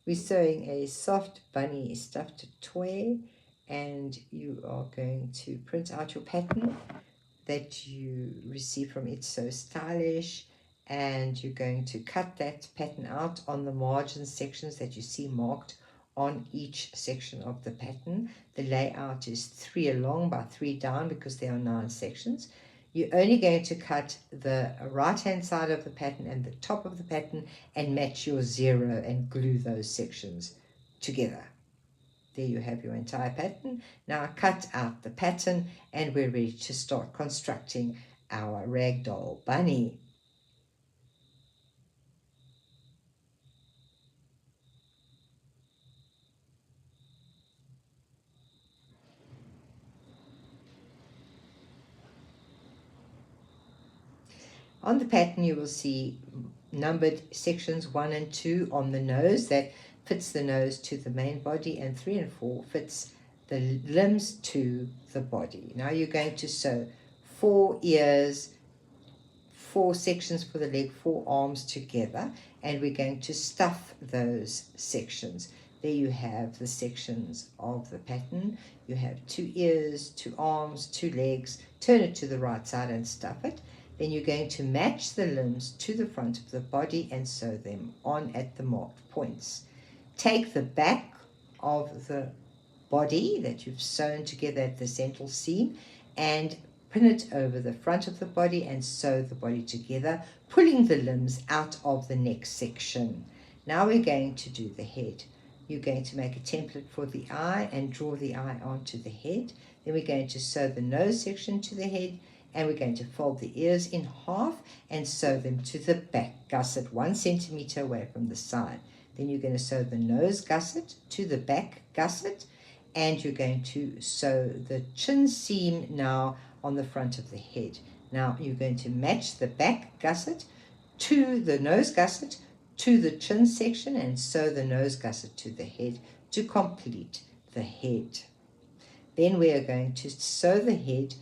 We're sewing a soft bunny stuffed toy, and you are going to print out your pattern that you receive from Itsostylish, and you're going to cut that pattern out on the margin sections that you see marked on each section of the pattern. The layout is 3 along by 3 down because there are 9 sections. You're only going to cut the right hand side of the pattern and the top of the pattern and match your 0 and glue those sections together. There you have your entire pattern. Now cut out the pattern and we're ready to start constructing our ragdoll bunny. On the pattern you will see numbered sections 1 and 2 on the nose. That fits the nose to the main body, and 3 and 4 fits the limbs to the body. Now you're going to sew 4 ears, 4 sections for the leg, 4 arms together, and we're going to stuff those sections. There you have the sections of the pattern. You have 2 ears, 2 arms, 2 legs. Turn it to the right side and stuff it. Then you're going to match the limbs to the front of the body and sew them on at the marked points. Take the back of the body that you've sewn together at the central seam and pin it over the front of the body and sew the body together, pulling the limbs out of the next section. Now we're going to do the head. You're going to make a template for the eye and draw the eye onto the head. Then we're going to sew the nose section to the head, and we're going to fold the ears in half and sew them to the back gusset 1 centimeter away from the side. Then you're going to sew the nose gusset to the back gusset, and you're going to sew the chin seam now on the front of the head. Now you're going to match the back gusset to the nose gusset to the chin section and sew the nose gusset to the head to complete the head. Then we are going to sew the head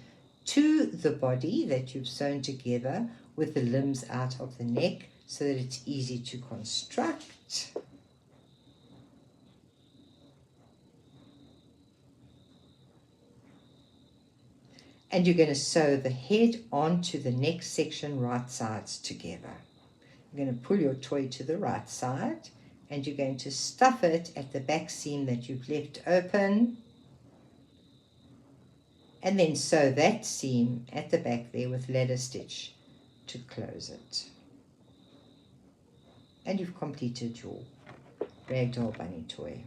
to the body that you've sewn together with the limbs out of the neck so that it's easy to construct. And you're going to sew the head onto the neck section, right sides together. You're going to pull your toy to the right side, and you're going to stuff it at the back seam that you've left open, and then sew that seam at the back there with ladder stitch to close it. And you've completed your ragdoll bunny toy.